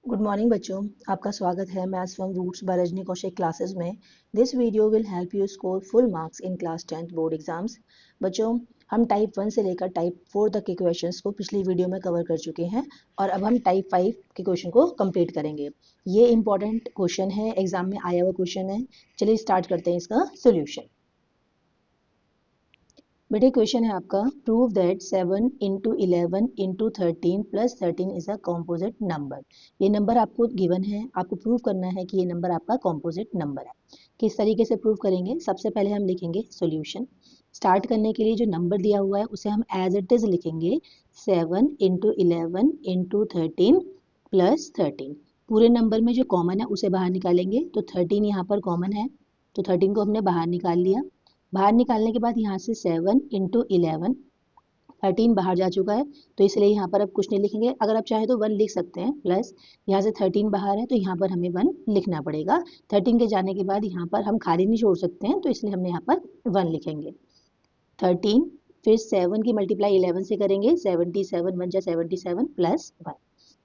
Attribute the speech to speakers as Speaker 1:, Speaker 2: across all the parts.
Speaker 1: Good morning बच्चों, आपका स्वागत है maths from roots by Rajni Kaushik classes में। This video will help you score full marks in class 10th board exams. बच्चों, हम टाइप 1 से लेकर टाइप 4 तक के क्वेश्चंस को पिछली वीडियो में कवर कर चुके हैं और अब हम टाइप 5 के क्वेश्चन को कंप्लीट करेंगे। ये इंपॉर्टेंट क्वेश्चन है, एग्जाम में आया हुआ क्वेश्चन है। चलिए स्टार्ट करते हैं इसका सोल्यूशन। बेटे क्वेश्चन है आपका, prove that 7 into 11 into 13 plus 13 is a composite number. ये नंबर आपको गिवन है, आपको प्रूव करना है कि ये नंबर आपका कॉम्पोजिट नंबर है। किस तरीके से प्रूव करेंगे? सबसे पहले हम लिखेंगे सॉल्यूशन। स्टार्ट करने के लिए जो नंबर दिया हुआ है उसे हम एज इट इज लिखेंगे 7 इंटू 11 इंटू 13 प्लस 13। पूरे नंबर में जो कॉमन है उसे बाहर निकालेंगे, तो 13 यहाँ पर कॉमन है, तो 13 को हमने बाहर निकाल लिया। बाहर निकालने के बाद यहाँ से 7 इंटू 11, 13 बाहर जा चुका है, तो इसलिए यहाँ पर अब कुछ नहीं लिखेंगे। अगर आप चाहे तो 1 लिख सकते हैं, प्लस यहाँ से 13 बाहर है तो यहाँ पर हमें 1 लिखना पड़ेगा। 13 के जाने के बाद यहाँ पर हम खाली नहीं छोड़ सकते हैं, तो इसलिए हमने यहाँ पर 1 लिखेंगे। 13 फिर 7 की मल्टीप्लाई 11 से करेंगे, 77 1 जा 77 प्लस 1,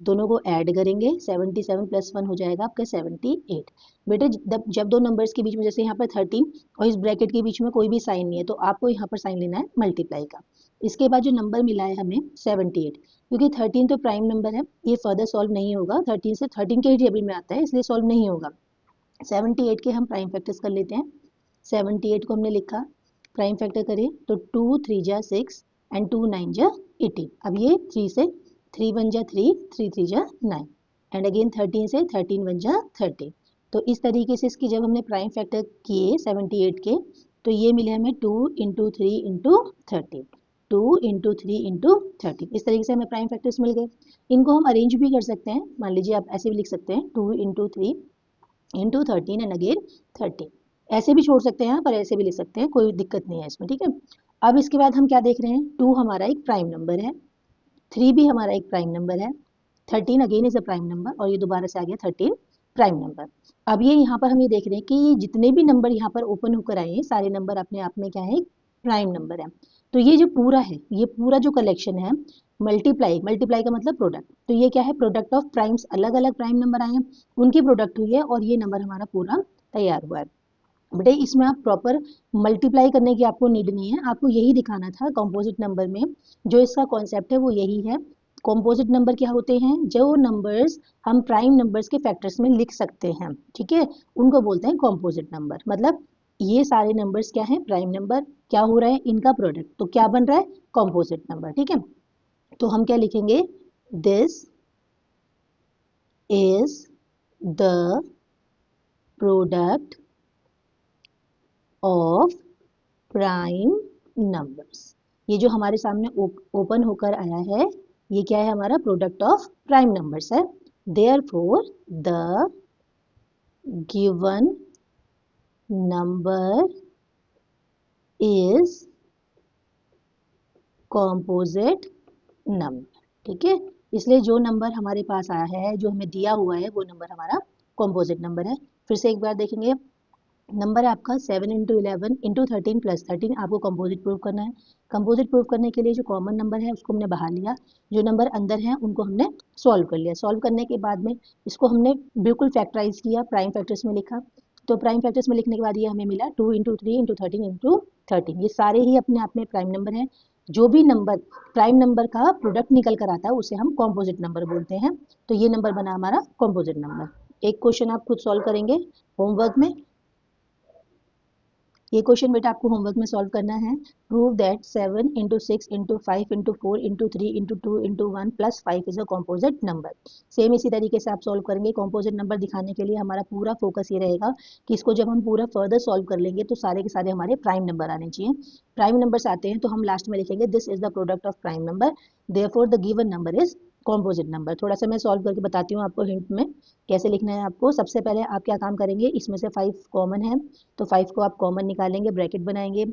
Speaker 1: दोनों को ऐड करेंगे, 77 प्लस 1 हो जाएगा आपका 78। बेटे जब दो नंबर्स के बीच में, जैसे यहाँ पर 13 और इस ब्रैकेट के बीच में कोई भी साइन नहीं है, तो आपको यहाँ पर साइन लेना है मल्टीप्लाई का। इसके बाद जो नंबर मिला है हमें 78, क्योंकि 13 तो प्राइम नंबर है, ये फर्दर सॉल्व नहीं होगा, 13 से 13 के ही टेबल में आता है, इसलिए सॉल्व नहीं होगा। 78 के हम प्राइम फैक्टर्स कर लेते हैं। 78 को हमने लिखा, प्राइम फैक्टर करें तो 2 3 जा 6 एंड 2 9 जा 18। अब ये 3 से 3 1 जा 3, 3 3 जा 9 एंड अगेन 13 से 13 1 जा 30। तो इस तरीके से इसकी जब हमने प्राइम फैक्टर किए 78 के, तो ये मिले हमें 2 इंटू 3 इंटू 30, 2 इंटू 3 इंटू 30। इस तरीके से हमें प्राइम फैक्टर्स मिल गए। इनको हम अरेंज भी कर सकते हैं, मान लीजिए आप ऐसे भी लिख सकते हैं 2 इंटू 3 इंटू 13 एंड अगेन 30। ऐसे भी छोड़ सकते हैं पर ऐसे भी लिख सकते हैं, कोई दिक्कत नहीं है इसमें, ठीक है। अब इसके बाद हम क्या देख रहे हैं, 2 हमारा एक प्राइम नंबर है, 3 भी हमारा एक प्राइम नंबर है, 13 again is a prime number और ये दोबारा से आ गया 13 प्राइम नंबर। अब ये यहाँ पर हम ये देख रहे हैं कि जितने भी नंबर यहाँ पर ओपन होकर आए हैं, सारे नंबर अपने आप में क्या है, प्राइम नंबर है। तो ये जो पूरा है, ये पूरा जो कलेक्शन है, मल्टीप्लाई, मल्टीप्लाई का मतलब प्रोडक्ट, तो ये क्या है, प्रोडक्ट ऑफ प्राइम्स, अलग अलग प्राइम नंबर आए हैं उनकी प्रोडक्ट हुई है और ये नंबर हमारा पूरा तैयार हुआ है। बेटे इसमें आप प्रॉपर मल्टीप्लाई करने की आपको नीड नहीं है, आपको यही दिखाना था कॉम्पोजिट नंबर में। जो इसका कॉन्सेप्ट है वो यही है। कॉम्पोजिट नंबर क्या होते हैं, जो नंबर्स हम प्राइम नंबर्स के फैक्टर्स में लिख सकते हैं, ठीक है, उनको बोलते हैं कॉम्पोजिट नंबर। मतलब ये सारे नंबर्स क्या है, प्राइम नंबर, क्या हो रहा है, इनका प्रोडक्ट, तो क्या बन रहा है, कॉम्पोजिट नंबर, ठीक है। तो हम क्या लिखेंगे, this is the product of prime numbers. ये जो हमारे सामने ओपन होकर आया है, ये क्या है, हमारा प्रोडक्ट ऑफ प्राइम नंबर्स है। Therefore the given number is composite number, ठीक है। इसलिए जो नंबर हमारे पास आया है, जो हमें दिया हुआ है, वो नंबर हमारा कॉम्पोजिट नंबर है। फिर से एक बार देखेंगे, नंबर है आपका 7 इंटू 11 इंटू 13 प्लस 13, आपको कंपोजिट प्रूव करना है। कंपोजिट प्रूव करने के लिए जो कॉमन नंबर है उसको हमने बाहर लिया, जो नंबर अंदर है उनको हमने सॉल्व कर लिया। सॉल्व करने के बाद में इसको हमने बिल्कुल फैक्टराइज किया, प्राइम फैक्टर्स में लिखा। तो प्राइम फैक्टर्स में लिखने के बाद ये हमें मिला 2 इंटू 3 इंटू 13 इंटू 13। ये सारे ही अपने आप में प्राइम नंबर हैं। जो भी नंबर प्राइम नंबर का प्रोडक्ट निकल कर आता है उसे हम कॉम्पोजिट नंबर बोलते हैं। तो ये नंबर बना हमारा कॉम्पोजिट नंबर। एक क्वेश्चन आप खुद सॉल्व करेंगे होमवर्क में। ये क्वेश्चन बेटा आपको होमवर्क में सॉल्व करना है। Prove that 7 into 6 into 5 into 4 into 3 into 2 into 1 plus 5 is a composite number. Same इसी तरीके से आप सॉल्व करेंगे। कॉम्पोजिट नंबर दिखाने के लिए हमारा पूरा फोकस ये रहेगा कि इसको जब हम पूरा फर्दर सॉल्व कर लेंगे तो सारे के सारे हमारे प्राइम नंबर आने चाहिए। प्राइम नंबर्स आते हैं तो हम लास्ट में लिखेंगे this is the product of prime number, therefore the given number is composite number. थोड़ा सा मैं सॉल्व करके बताती हूँ आपको हिंट में कैसे लिखना है आपको। सबसे पहले आप क्या काम करेंगे, इसमें से 5 कॉमन है, तो 5 को आप कॉमन निकालेंगे, ब्रैकेट बनाएंगे।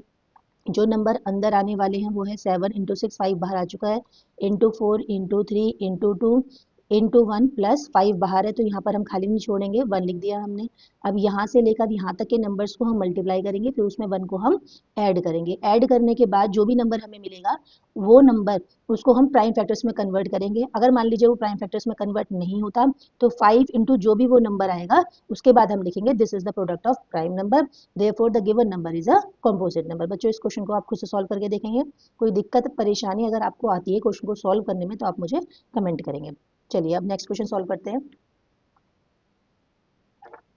Speaker 1: जो नंबर अंदर आने वाले हैं वो है 7 इंटू 6, 5 बाहर आ चुका है, into 4 into 3 into 2 into 1 plus 5 बाहर है तो यहाँ पर हम खाली नहीं छोड़ेंगे, 1 लिख दिया हमने। अब यहाँ से लेकर यहाँ तक के नंबर्स को हम मल्टीप्लाई करेंगे, फिर उसमें 1 को हम ऐड करेंगे। ऐड करने के बाद जो भी नंबर हमें मिलेगा वो नंबर उसको हम प्राइम फैक्टर्स में कन्वर्ट करेंगे। अगर मान लीजिए वो प्राइम फैक्टर्स में कन्वर्ट नहीं होता तो 5 इंटू जो भी वो नंबर आएगा उसके बाद हम लिखेंगे this is the product of prime number, therefore the given number is a composite number. बच्चों इस क्वेश्चन को आप खुद से सॉल्व करके देखेंगे। कोई दिक्कत परेशानी अगर आपको आती है क्वेश्चन को सॉल्व करने में तो आप मुझे कमेंट करेंगे। चलिए अब नेक्स्ट क्वेश्चन सॉल्व करते हैं।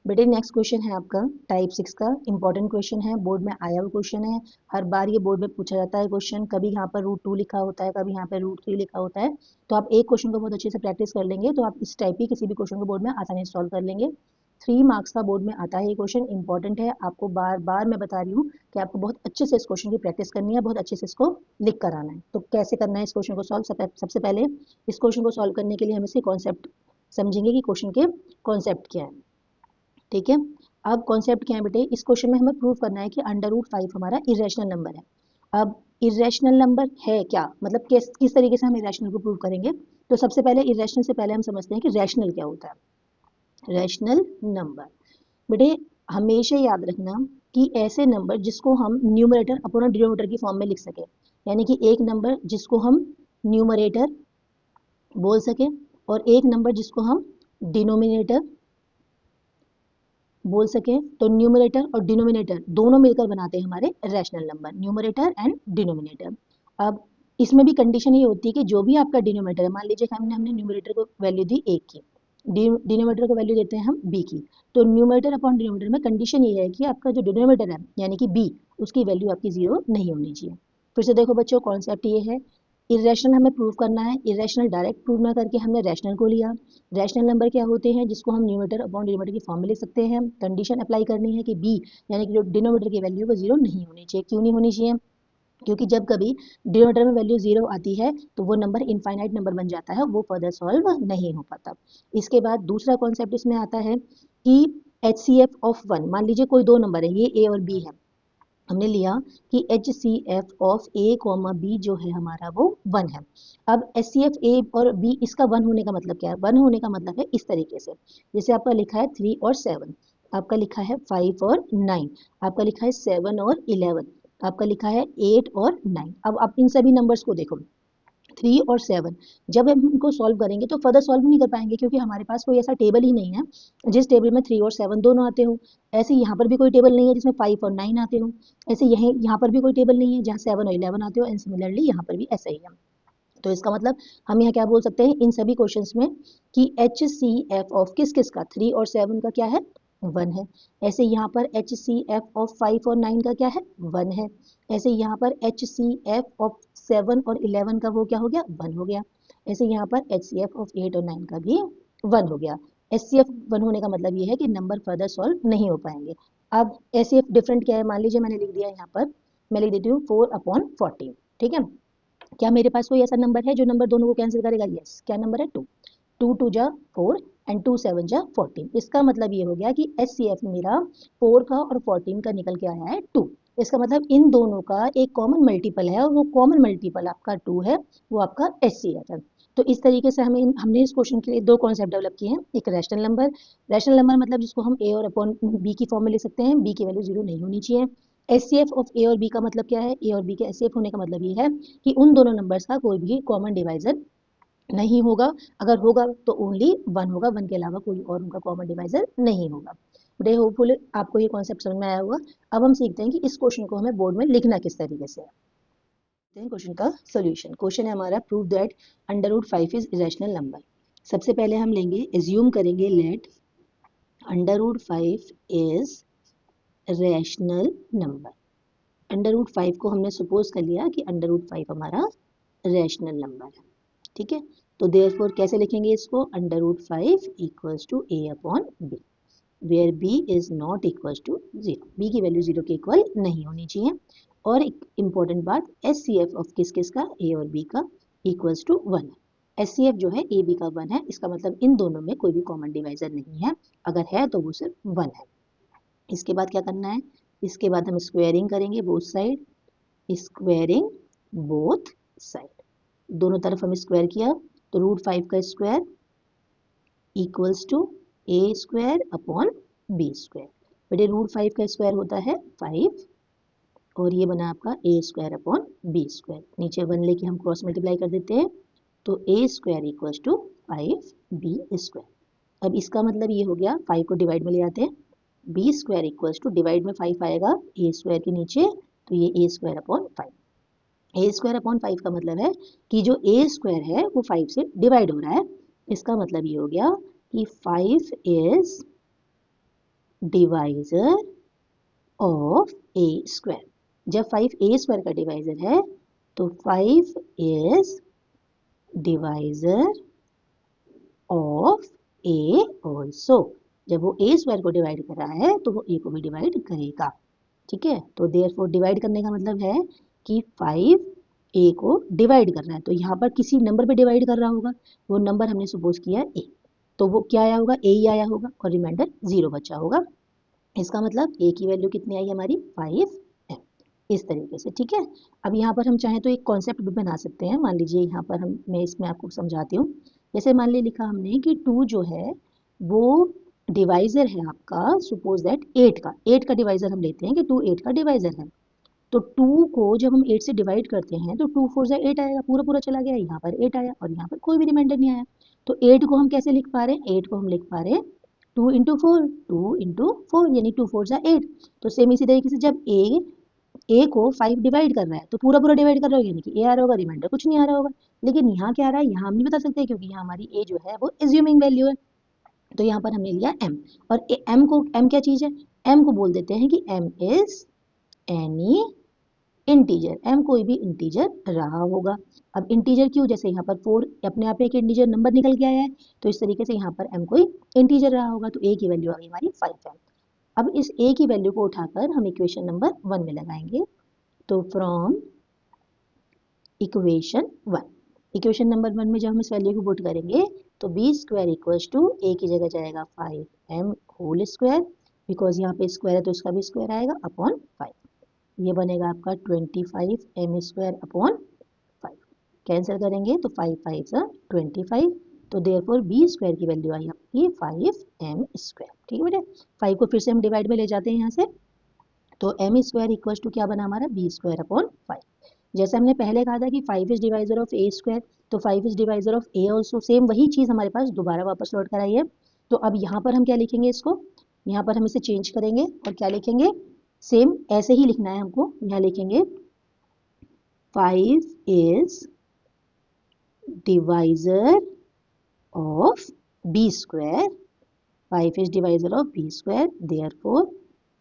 Speaker 1: बेटे नेक्स्ट क्वेश्चन है आपका टाइप 6 का, इंपॉर्टेंट क्वेश्चन है, बोर्ड में आया हुआ क्वेश्चन है। हर बार ये बोर्ड में पूछा जाता है क्वेश्चन, कभी यहाँ पर √2 लिखा होता है, कभी यहाँ पर √3 लिखा होता है। तो आप एक क्वेश्चन को बहुत अच्छे से प्रैक्टिस कर लेंगे तो आप इस टाइप की किसी भी क्वेश्चन को बोर्ड में आसानी से सॉल्व कर लेंगे। 3 मार्क्स का बोर्ड में आता है ये क्वेश्चन, इंपॉर्टेंट है। आपको बार बार मैं बता रही हूँ कि आपको बहुत अच्छे से इस क्वेश्चन की प्रैक्टिस करनी है, बहुत अच्छे से इसको लिख कर आना है। तो कैसे करना है इस क्वेश्चन को सॉल्व? सबसे पहले इस क्वेश्चन को सॉल्व करने के लिए हम इसके कॉन्सेप्ट समझेंगे कि क्वेश्चन के कॉन्सेप्ट क्या है। ठीक है, अब कॉन्सेप्ट क्या है बेटे, इस क्वेश्चन में हमें प्रूव करना है कि √5 हमारा इरेशनल नंबर है। अब इरेशनल नंबर है क्या, मतलब किस तरीके से हम इरेशनल को प्रूव करेंगे? तो सबसे पहले इरेशनल से पहले हम समझते हैं कि रैशनल क्या होता है। रैशनल नंबर बेटे हमेशा याद रखना कि ऐसे नंबर जिसको हम न्यूमरेटर अपॉन डिनोमिनेटर की फॉर्म में लिख सके, यानी कि एक नंबर जिसको हम न्यूमरेटर बोल सके और एक नंबर जिसको हम डिनोमिनेटर बोल सके। तो न्यूमरेटर और डिनोमिनेटर दोनों मिलकर बनाते हैं हमारे rational number, numerator and denominator. अब इसमें भी कंडीशन ये होती है कि जो भी आपका डिनोमिनेटर है, मान लीजिए कि हमने न्यूमरेटर को वैल्यू दी 1 की, डिनोमिनेटर को वैल्यू देते हैं हम b की, तो न्यूमरेटर अपॉन डिनोमिनेटर में कंडीशन ये है कि आपका जो डिनोमिनेटर है यानी कि b, उसकी वैल्यू आपकी 0 नहीं होनी चाहिए। फिर से देखो बच्चों, कॉन्सेप्ट ये है, इरेशनल हमें प्रूव करना है, इरेशनल डायरेक्ट प्रूव ना करके हमने रैशनल को लिया। रैशनल नंबर क्या होते हैं जिसको हम न्यूमरेटर अपॉन डिनोमिनेटर की फॉर्म में लिख सकते हैं। कंडीशन अप्लाई करनी है कि b यानी कि जो डिनोमिनेटर की वैल्यू वो 0 नहीं होनी चाहिए। क्यों नहीं होनी चाहिए? क्योंकि जब कभी डिनोमिनेटर में वैल्यू 0 आती है तो वो नंबर इनफाइनाइट नंबर बन जाता है, वो फर्दर सॉल्व नहीं हो पाता। इसके बाद दूसरा कॉन्सेप्ट इसमें आता है कि HCF ऑफ 1, मान लीजिए कोई दो नंबर है, ये a और b है, हमने लिया कि HCF of a comma b जो है हमारा वो 1 है। अब HCF a और b इसका 1 होने का मतलब क्या है? 1 होने का मतलब है इस तरीके से, जैसे आपका लिखा है 3 और 7, आपका लिखा है 5 और 9, आपका लिखा है 7 और 11, आपका लिखा है 8 और 9। अब आप इन सभी नंबर्स को देखो, 3 और 7, जब हम इनको सॉल्व करेंगे तो फर्दर सॉल्व नहीं कर पाएंगे क्योंकि हमारे पास कोई ऐसा टेबल ही नहीं है जिस टेबल में 3 और 7 दोनों आते हो। ऐसे यहाँ पर भी कोई टेबल नहीं है जिसमें 5 और 9 आते हो। ऐसे यहाँ पर भी कोई टेबल नहीं है जहाँ 7 और 11 आते हो, एंड सिमिलरली यहाँ पर भी ऐसा ही है। तो इसका मतलब हम यहाँ क्या बोल सकते हैं इन सभी क्वेश्चंस में कि HCF ऑफ किस किस का 3 और 7 का क्या है? 1 है। ऐसे यहाँ पर HCF ऑफ 5 और 9 का क्या है? 1 है। ऐसे यहाँ पर HCF ऑफ 7 और 11 का वो क्या हो गया? 1 हो गया। ऐसे यहाँ पर HCF ऑफ 8 और 9 का भी 1 हो गया। HCF 1 होने का मतलब ये है कि नंबर फर्दर सॉल्व नहीं हो पाएंगे। अब HCF डिफरेंट क्या है? मान लीजिए मैंने लिख दिया यहाँ पर, मैं लिख देती हूँ 4/14, ठीक है। क्या मेरे पास कोई ऐसा नंबर है जो नंबर दोनों को कैंसिल करेगा? यस। क्या नंबर है? 2, 2 2 जा 4 एंड 2 7 जा 14। इसका मतलब ये हो गया कि HCF मेरा 4 का और 14 का निकल के आया है 2। इसका मतलब इन दोनों का एक कॉमन मल्टीपल है और वो कॉमन मल्टीपल आपका 2 है, वो आपका HCF है। तो इस तरीके से हमने इस क्वेश्चन के लिए दो कॉन्सेप्ट डेवलप किए हैं। एक रैशनल नंबर, रैशनल नंबर मतलब जिसको हम a और अपॉन b की फॉर्म में लिख सकते हैं, b की वैल्यू 0 नहीं होनी चाहिए। HCF ऑफ a और b का मतलब क्या है? a और b के HCF होने का मतलब ये है कि उन दोनों नंबर्स का कोई भी कॉमन डिवाइजर नहीं होगा, अगर होगा तो ओनली 1 होगा, 1 के अलावा कोई और उनका कॉमन डिवाइजर नहीं होगा। बड़े होपफुल आपको ये कॉन्सेप्ट समझ में आया होगा। अब हम सीखते हैं कि इस क्वेश्चन को हमें बोर्ड में लिखना किस तरीके से है। क्वेश्चन का सोल्यूशन, क्वेश्चन है हमारा prove that √5 is irrational number. सबसे पहले हम लेंगे, एज्यूम करेंगे लेट √5 इज रैशनल नंबर। √5 को हमने सपोज कर लिया कि √5 हमारा रैशनल नंबर है, ठीक है। तो देयरफॉर कैसे लिखेंगे इसको? √5 equals to a upon b, where b is not equals to 0, b की वैल्यू 0 के इक्वल नहीं होनी चाहिए। और एक इंपॉर्टेंट बात, HCF ऑफ किस किस का? a और b का इक्वल्स टू 1 है। HCF जो है a b का 1 है, इसका मतलब इन दोनों में कोई भी कॉमन डिवाइजर नहीं है, अगर है तो वो सिर्फ 1 है। इसके बाद क्या करना है? इसके बाद हम स्क्वायरिंग करेंगे both side, squaring both side, दोनों तरफ हम स्क्वायर किया तो √5 का square equals to A square upon B square. बेटे रूट 5 का स्क्वायर होता है 5 और ये बना आपका ए स्क्वायर अपॉन बी स्क्वायर। नीचे 1 लेके हम क्रॉस मल्टीप्लाई कर देते हैं तो A square equals to 5 B square. अब इसका मतलब ये हो गया 5 को डिवाइड में ले आते हैं, B square equals to divide में 5 आएगा ए स्क्वायर के नीचे तो ये A square upon 5। A square upon 5 का मतलब है कि जो ए स्क्वायर है वो 5 से डिवाइड हो रहा है। इसका मतलब ये हो गया कि 5 is divisor of A square. जब 5 ए स्क्वायर का डिवाइजर है तो 5 is divisor of A also. जब वो ए स्क्वायर को डिवाइड कर रहा है तो वो ए को भी डिवाइड करेगा। ठीक है, तो देयरफॉर डिवाइड करने का मतलब है कि 5 ए को डिवाइड कर रहा है तो यहाँ पर किसी नंबर पे डिवाइड कर रहा होगा, वो नंबर हमने सपोज किया ए, तो वो क्या आया होगा, ए ही आया होगा और रिमाइंडर 0 बचा होगा। इसका मतलब ए की वैल्यू कितनी आई हमारी 5 है, इस तरीके से। ठीक है, अब यहाँ पर हम चाहें तो एक कॉन्सेप्ट भी बना सकते हैं। मान लीजिए यहाँ पर मैं इसमें आपको समझाती हूँ। जैसे मान ली लिखा हमने कि 2 जो है वो डिवाइजर है आपका, सपोज दैट 8 का डिवाइजर हम लेते हैं कि 2 8 का डिवाइजर है। तो 2 को जब हम 8 से डिवाइड करते हैं तो 2 4 8 आएगा, पूरा पूरा चला गया, यहाँ पर 8 आया और यहाँ पर कोई भी रिमाइंडर नहीं आया। तो 8 को हम कैसे लिख पा रहे हैं, 8 को हम लिख पा रहे हैं 2 इंटू 4 यानी 2 4 8। तो सेम इसी तरीके से जब ए को 5 डिवाइड कर रहा है तो पूरा पूरा डिवाइड कर रहा है यानी कि ए आ रहा होगा, रिमाइंडर कुछ नहीं आ रहा होगा। लेकिन यहाँ क्या आ रहा है, यहाँ हम नहीं बता सकते क्योंकि यहाँ हमारी ए जो है वो एज्यूमिंग वैल्यू है। तो यहाँ पर हमने लिया m और m क्या चीज है, m को बोल देते हैं कि m is any integer. m कोई भी इंटीजर रहा होगा। अब इंटीजर क्यों, जैसे यहाँ पर 4 अपने आप एक इंटीजर नंबर निकल के आया है तो इस तरीके से यहाँ पर m कोई इंटीजर रहा होगा तो a की वैल्यू आ गई हमारी 5 है। अब इस a की वैल्यू को उठाकर हम इक्वेशन नंबर 1 में लगाएंगे। तो फ्रॉम इक्वेशन नंबर 1 में जब हम इस वैल्यू को पुट करेंगे तो बी स्क्वायर इक्वल्स टू ए की जगह जाएगा 5m होल स्क्वायर, बिकॉज यहाँ पे स्क्वायर है तो इसका भी स्क्वायर आएगा अपॉन 5। ये बनेगा आपका 25m स्क्वायर अपॉन 5। कैंसिल करेंगे तो 5 5 सा 25, तो देयरफॉर बी स्क्वायर की वैल्यू आई आपकी 5m स्क्वायर। ठीक है बेटे, 5 को फिर से हम डिवाइड में ले जाते हैं यहाँ से, तो m स्क्वायर इक्वल्स टू क्या बना हमारा बी स्क्वायर अपॉन 5। जैसे हमने पहले कहा था कि 5 is divisor of A square, तो 5 is divisor of A also, same वही चीज़ हमारे पास दोबारा वापस लौट कर आई है। तो अब यहाँ पर हम क्या लिखेंगे, इसको यहाँ पर हम इसे चेंज करेंगे और क्या लिखेंगे, सेम ऐसे ही लिखना है हमको। यहाँ लिखेंगे 5 is divisor of B square, 5 is divisor of B square, therefore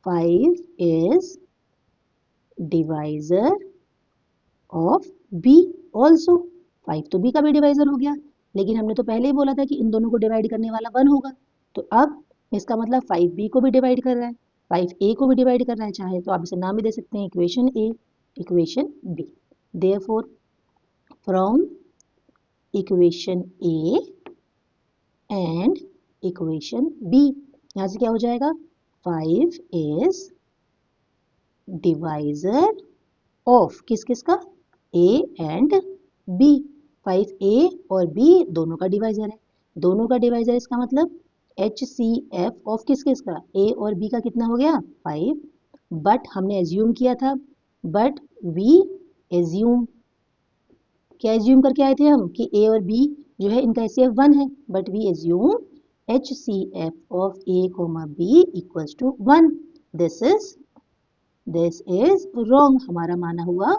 Speaker 1: 5 is divisor of B also. 5 तो बी का भी डिवाइजर हो गया, लेकिन हमने तो पहले ही बोला था कि इन दोनों को डिवाइड करने वाला 1 होगा। तो अब इसका मतलब 5 बी को भी डिवाइड कर रहा है, 5 ए को भी डिवाइड कर रहा है, चाहे तो आप इसे नाम भी दे सकते हैं equation A, equation B. Therefore from equation A and equation B, यहाँ से क्या हो जाएगा, 5 इज डिवाइजर ऑफ किस किस का, ए एंड बी। 5 ए और बी दोनों का डिवाइजर है, दोनों का डिवाइजर इसका मतलब HCF ऑफ किस किस का, ए और बी का कितना हो गया 5। बट हमने एज्यूम किया था, बट वी एज्यूम, क्या एज्यूम करके आए थे हम कि ए और बी जो है इनका HCF 1 है, but we assume HCF of A comma B equals to 1। This is wrong, हमारा माना हुआ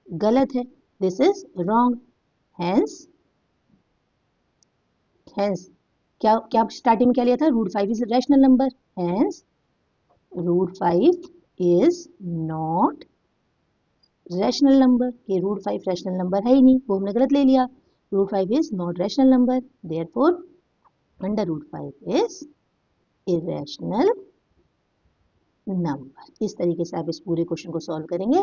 Speaker 1: गलत है, दिस इज रॉन्ग। हेंस क्या क्या स्टार्टिंग में क्या लिया था, √5 is rational number, hence √5 is not rational number. ये √5 रैशनल नंबर है ही नहीं, वो हमने गलत ले लिया। √5 is not rational number, therefore under √5 is irrational number. इस तरीके से आप इस पूरे क्वेश्चन को सॉल्व करेंगे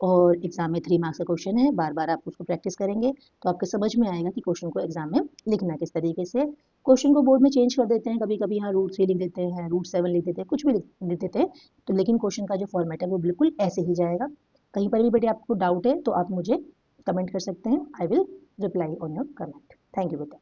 Speaker 1: और एग्जाम में 3 मार्क्स का क्वेश्चन है, बार बार आप उसको प्रैक्टिस करेंगे तो आपको समझ में आएगा कि क्वेश्चन को एग्जाम में लिखना किस तरीके से। क्वेश्चन को बोर्ड में चेंज कर देते हैं, कभी कभी यहाँ √3 लिख देते हैं, √7 लिख देते हैं, कुछ भी लिख देते हैं, तो लेकिन क्वेश्चन का जो फॉर्मेट है वो बिल्कुल ऐसे ही जाएगा। कहीं पर भी बेटे आपको डाउट है तो आप मुझे कमेंट कर सकते हैं, I will reply on your comment. Thank you बेटा।